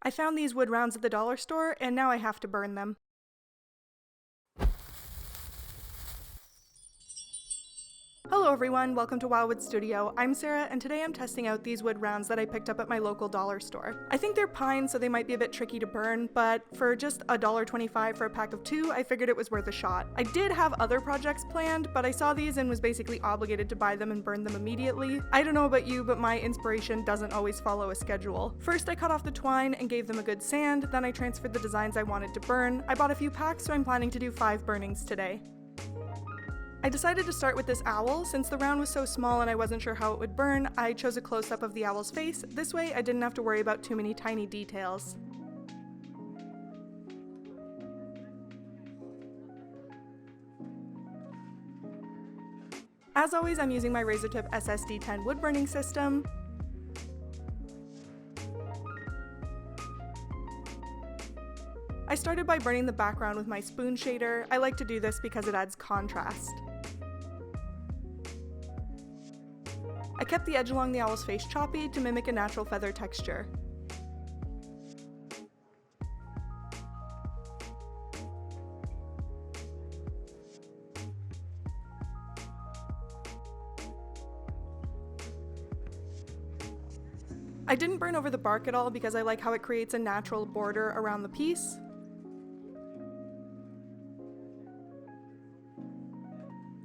I found these wood rounds at the dollar store, and now I have to burn them. Hello everyone, welcome to Wildwood Studio. I'm Sarah, and today I'm testing out these wood rounds that I picked up at my local dollar store. I think they're pine, so they might be a bit tricky to burn, but for just $1.25 for a pack of 2, I figured it was worth a shot. I did have other projects planned, but I saw these and was basically obligated to buy them and burn them immediately. I don't know about you, but my inspiration doesn't always follow a schedule. First, I cut off the twine and gave them a good sand, then I transferred the designs I wanted to burn. I bought a few packs, so I'm planning to do 5 burnings today. I decided to start with this owl. Since the round was so small and I wasn't sure how it would burn, I chose a close-up of the owl's face. This way I didn't have to worry about too many tiny details. As always, I'm using my Razortip SSD10 wood burning system. I started by burning the background with my spoon shader. I like to do this because it adds contrast. I kept the edge along the owl's face choppy to mimic a natural feather texture. I didn't burn over the bark at all because I like how it creates a natural border around the piece.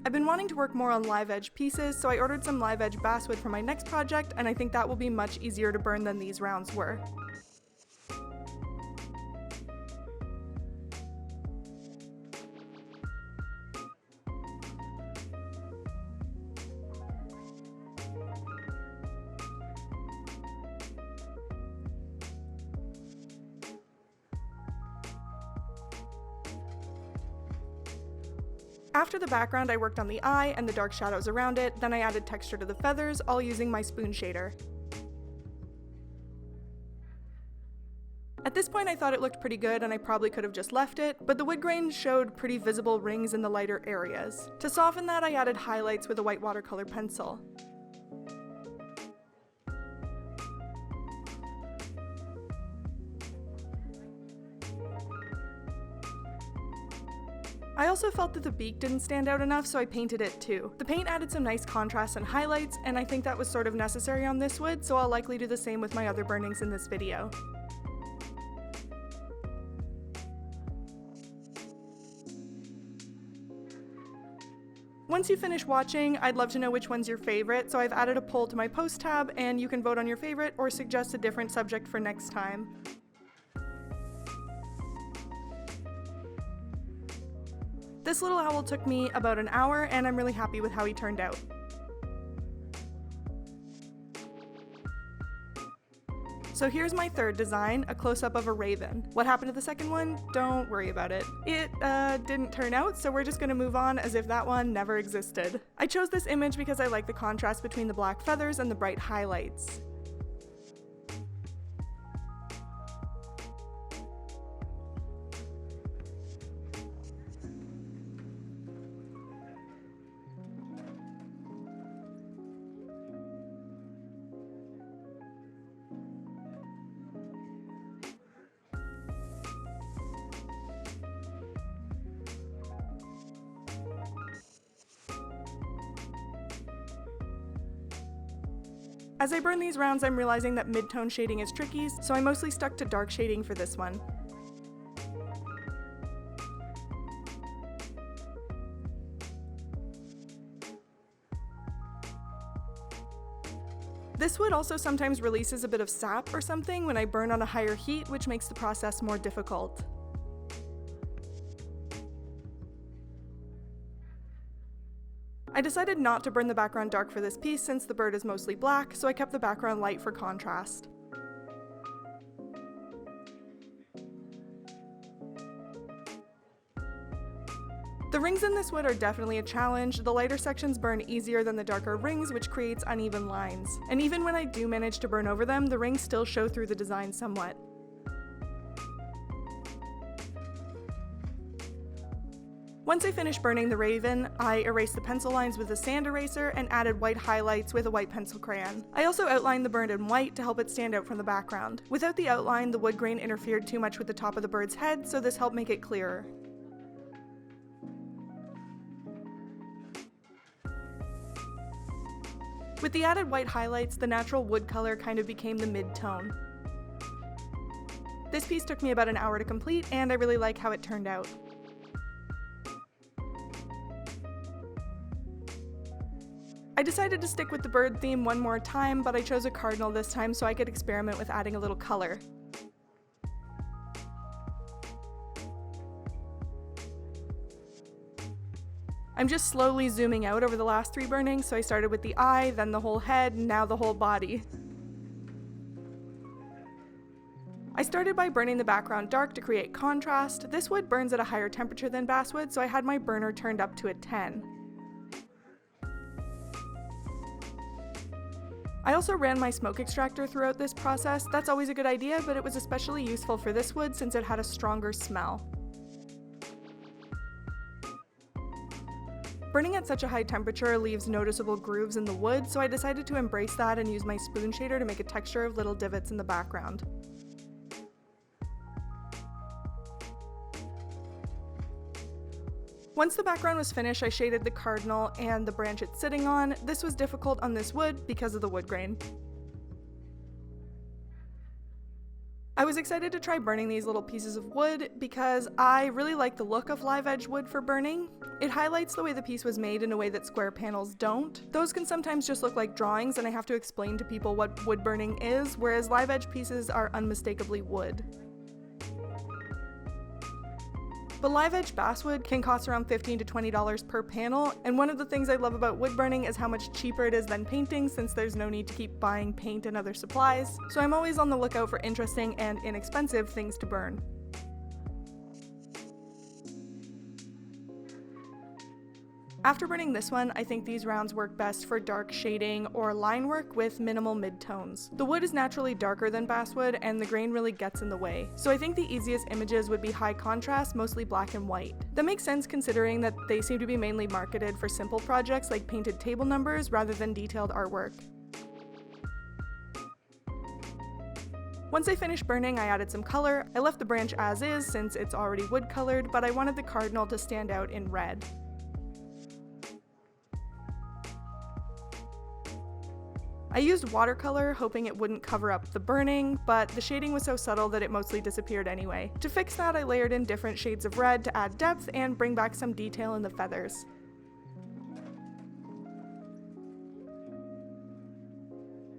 I've been wanting to work more on live edge pieces, so I ordered some live edge basswood for my next project, and I think that will be much easier to burn than these rounds were. After the background, I worked on the eye and the dark shadows around it, then I added texture to the feathers, all using my spoon shader. At this point I thought it looked pretty good and I probably could have just left it, but the wood grain showed pretty visible rings in the lighter areas. To soften that, I added highlights with a white watercolor pencil. I also felt that the beak didn't stand out enough, so I painted it too. The paint added some nice contrast and highlights, and I think that was sort of necessary on this wood, so I'll likely do the same with my other burnings in this video. Once you finish watching, I'd love to know which one's your favorite, so I've added a poll to my post tab, and you can vote on your favorite or suggest a different subject for next time. This little owl took me about an hour, and I'm really happy with how he turned out. So here's my third design, a close-up of a raven. What happened to the second one? Don't worry about it. It didn't turn out, so we're just gonna move on as if that one never existed. I chose this image because I like the contrast between the black feathers and the bright highlights. As I burn these rounds, I'm realizing that mid-tone shading is tricky, so I mostly stuck to dark shading for this one. This wood also sometimes releases a bit of sap or something when I burn on a higher heat, which makes the process more difficult. I decided not to burn the background dark for this piece since the bird is mostly black, so I kept the background light for contrast. The rings in this wood are definitely a challenge. The lighter sections burn easier than the darker rings, which creates uneven lines. And even when I do manage to burn over them, the rings still show through the design somewhat. Once I finished burning the raven, I erased the pencil lines with a sand eraser and added white highlights with a white pencil crayon. I also outlined the bird in white to help it stand out from the background. Without the outline, the wood grain interfered too much with the top of the bird's head, so this helped make it clearer. With the added white highlights, the natural wood color kind of became the mid-tone. This piece took me about an hour to complete, and I really like how it turned out. I decided to stick with the bird theme one more time, but I chose a cardinal this time so I could experiment with adding a little color. I'm just slowly zooming out over the last 3 burnings, so I started with the eye, then the whole head, and now the whole body. I started by burning the background dark to create contrast. This wood burns at a higher temperature than basswood, so I had my burner turned up to a 10. I also ran my smoke extractor throughout this process. That's always a good idea, but it was especially useful for this wood since it had a stronger smell. Burning at such a high temperature leaves noticeable grooves in the wood, so I decided to embrace that and use my spoon shader to make a texture of little divots in the background. Once the background was finished, I shaded the cardinal and the branch it's sitting on. This was difficult on this wood because of the wood grain. I was excited to try burning these little pieces of wood because I really like the look of live edge wood for burning. It highlights the way the piece was made in a way that square panels don't. Those can sometimes just look like drawings and I have to explain to people what wood burning is, whereas live edge pieces are unmistakably wood. But live edge basswood can cost around $15 to $20 per panel, and one of the things I love about wood burning is how much cheaper it is than painting since there's no need to keep buying paint and other supplies, so I'm always on the lookout for interesting and inexpensive things to burn. After burning this one, I think these rounds work best for dark shading or line work with minimal midtones. The wood is naturally darker than basswood and the grain really gets in the way, so I think the easiest images would be high contrast, mostly black and white. That makes sense considering that they seem to be mainly marketed for simple projects like painted table numbers rather than detailed artwork. Once I finished burning, I added some color. I left the branch as is since it's already wood colored, but I wanted the cardinal to stand out in red. I used watercolor, hoping it wouldn't cover up the burning, but the shading was so subtle that it mostly disappeared anyway. To fix that, I layered in different shades of red to add depth and bring back some detail in the feathers.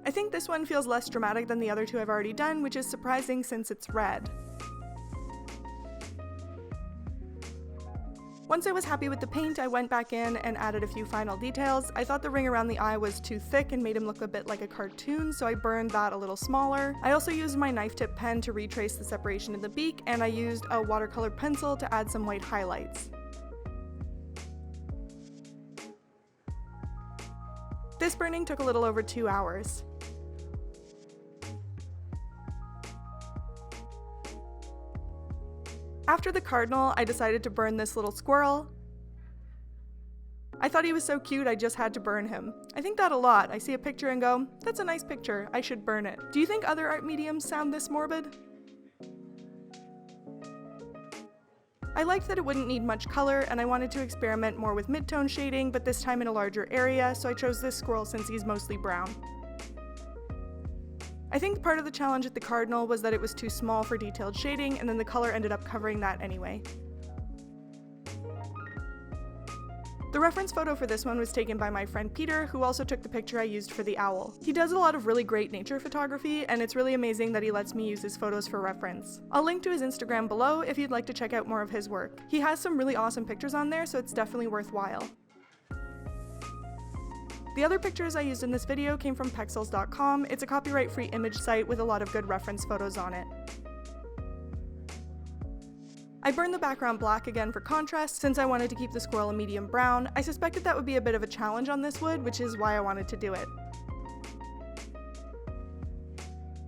I think this one feels less dramatic than the other two I've already done, which is surprising since it's red. Once I was happy with the paint, I went back in and added a few final details. I thought the ring around the eye was too thick and made him look a bit like a cartoon, so I burned that a little smaller. I also used my knife tip pen to retrace the separation in the beak, and I used a watercolor pencil to add some white highlights. This burning took a little over 2 hours. After the cardinal, I decided to burn this little squirrel. I thought he was so cute I just had to burn him. I think that a lot. I see a picture and go, that's a nice picture, I should burn it. Do you think other art mediums sound this morbid? I liked that it wouldn't need much color, and I wanted to experiment more with mid-tone shading, but this time in a larger area, so I chose this squirrel since he's mostly brown. I think part of the challenge with the cardinal was that it was too small for detailed shading, and then the color ended up covering that anyway. The reference photo for this one was taken by my friend Peter, who also took the picture I used for the owl. He does a lot of really great nature photography, and it's really amazing that he lets me use his photos for reference. I'll link to his Instagram below if you'd like to check out more of his work. He has some really awesome pictures on there, so it's definitely worthwhile. The other pictures I used in this video came from Pexels.com. It's a copyright-free image site with a lot of good reference photos on it. I burned the background black again for contrast since I wanted to keep the squirrel a medium brown. I suspected that would be a bit of a challenge on this wood, which is why I wanted to do it.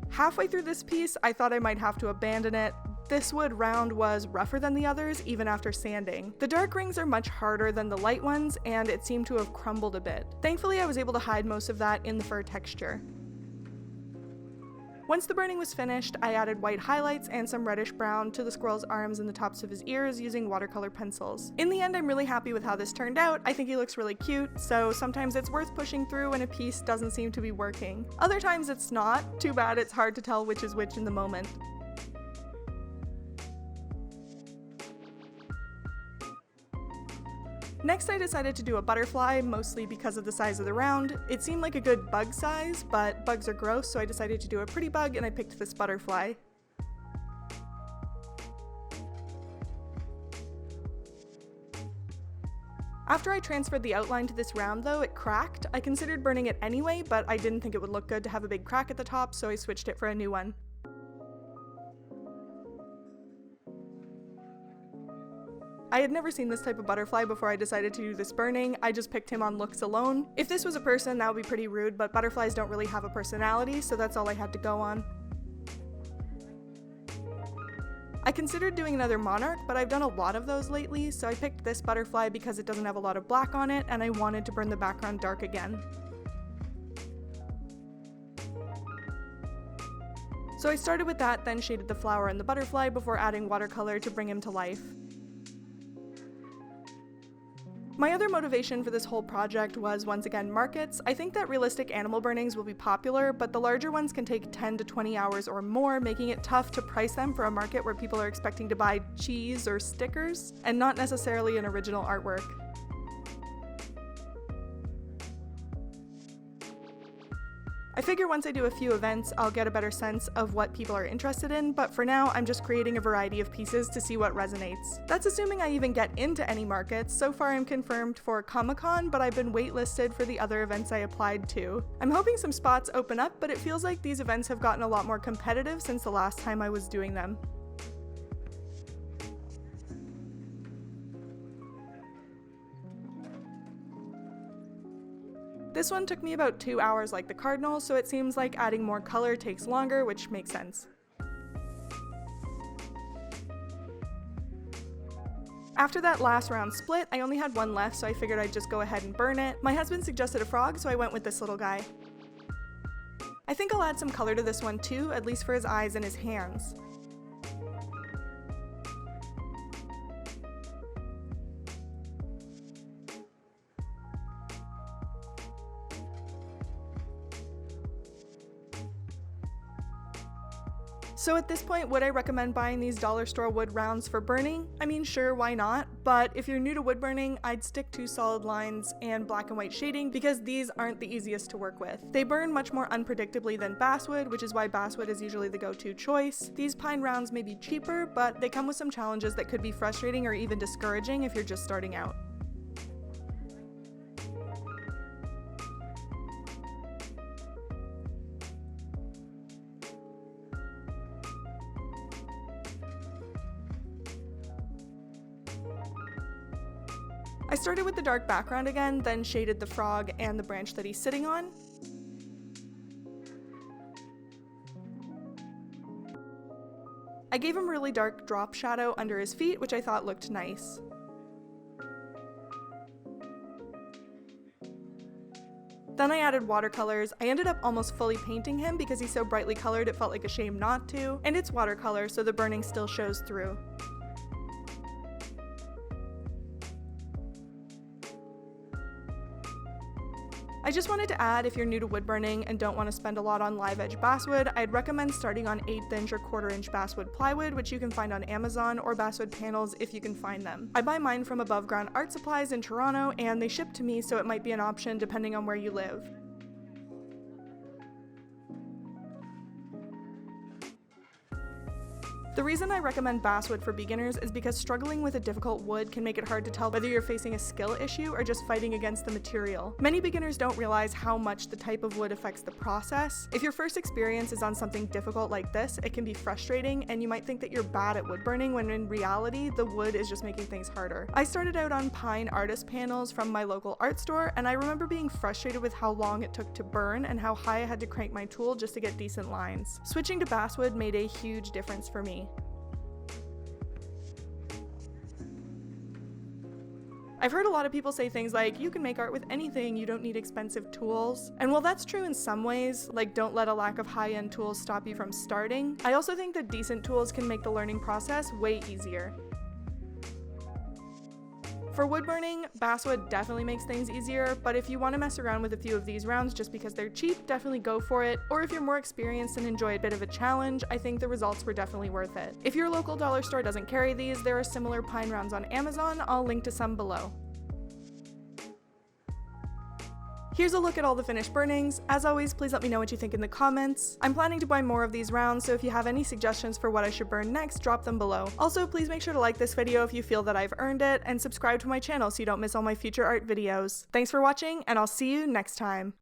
Halfway through this piece, I thought I might have to abandon it, This wood round was rougher than the others even after sanding. The dark rings are much harder than the light ones, and it seemed to have crumbled a bit. Thankfully, I was able to hide most of that in the fur texture. Once the burning was finished, I added white highlights and some reddish brown to the squirrel's arms and the tops of his ears using watercolor pencils. In the end, I'm really happy with how this turned out. I think he looks really cute, so sometimes it's worth pushing through when a piece doesn't seem to be working. Other times it's not. Too bad it's hard to tell which is which in the moment. Next, I decided to do a butterfly, mostly because of the size of the round. It seemed like a good bug size, but bugs are gross, so I decided to do a pretty bug and I picked this butterfly. After I transferred the outline to this round though, it cracked. I considered burning it anyway, but I didn't think it would look good to have a big crack at the top, so I switched it for a new one. I had never seen this type of butterfly before I decided to do this burning. I just picked him on looks alone. If this was a person, that would be pretty rude, but butterflies don't really have a personality, so that's all I had to go on. I considered doing another monarch, but I've done a lot of those lately, so I picked this butterfly because it doesn't have a lot of black on it, and I wanted to burn the background dark again. So I started with that, then shaded the flower and the butterfly before adding watercolor to bring him to life. My other motivation for this whole project was, once again, markets. I think that realistic animal burnings will be popular, but the larger ones can take 10 to 20 hours or more, making it tough to price them for a market where people are expecting to buy cheese or stickers, and not necessarily an original artwork. I figure once I do a few events, I'll get a better sense of what people are interested in, but for now, I'm just creating a variety of pieces to see what resonates. That's assuming I even get into any markets. So far I'm confirmed for Comic-Con, but I've been waitlisted for the other events I applied to. I'm hoping some spots open up, but it feels like these events have gotten a lot more competitive since the last time I was doing them. This one took me about 2 hours like the cardinal, so it seems like adding more color takes longer, which makes sense. After that last round split, I only had one left, so I figured I'd just go ahead and burn it. My husband suggested a frog, so I went with this little guy. I think I'll add some color to this one too, at least for his eyes and his hands. So at this point, would I recommend buying these dollar store wood rounds for burning? I mean, sure, why not? But if you're new to wood burning, I'd stick to solid lines and black and white shading because these aren't the easiest to work with. They burn much more unpredictably than basswood, which is why basswood is usually the go-to choice. These pine rounds may be cheaper, but they come with some challenges that could be frustrating or even discouraging if you're just starting out. I started with the dark background again, then shaded the frog and the branch that he's sitting on. I gave him really dark drop shadow under his feet, which I thought looked nice. Then I added watercolors. I ended up almost fully painting him because he's so brightly colored it felt like a shame not to, and it's watercolor so the burning still shows through. I just wanted to add, if you're new to wood burning and don't want to spend a lot on live edge basswood, I'd recommend starting on 1/8 inch or 1/4 inch basswood plywood, which you can find on Amazon, or basswood panels if you can find them. I buy mine from Above Ground Art Supplies in Toronto, and they ship to me, so it might be an option depending on where you live. The reason I recommend basswood for beginners is because struggling with a difficult wood can make it hard to tell whether you're facing a skill issue or just fighting against the material. Many beginners don't realize how much the type of wood affects the process. If your first experience is on something difficult like this, it can be frustrating and you might think that you're bad at wood burning when in reality, the wood is just making things harder. I started out on pine artist panels from my local art store, and I remember being frustrated with how long it took to burn and how high I had to crank my tool just to get decent lines. Switching to basswood made a huge difference for me. I've heard a lot of people say things like, you can make art with anything, you don't need expensive tools. And while that's true in some ways, like don't let a lack of high-end tools stop you from starting, I also think that decent tools can make the learning process way easier. For wood burning, basswood definitely makes things easier, but if you want to mess around with a few of these rounds just because they're cheap, definitely go for it. Or if you're more experienced and enjoy a bit of a challenge, I think the results were definitely worth it. If your local dollar store doesn't carry these, there are similar pine rounds on Amazon. I'll link to some below. Here's a look at all the finished burnings. As always, please let me know what you think in the comments. I'm planning to buy more of these rounds, so if you have any suggestions for what I should burn next, drop them below. Also, please make sure to like this video if you feel that I've earned it, and subscribe to my channel so you don't miss all my future art videos. Thanks for watching, and I'll see you next time.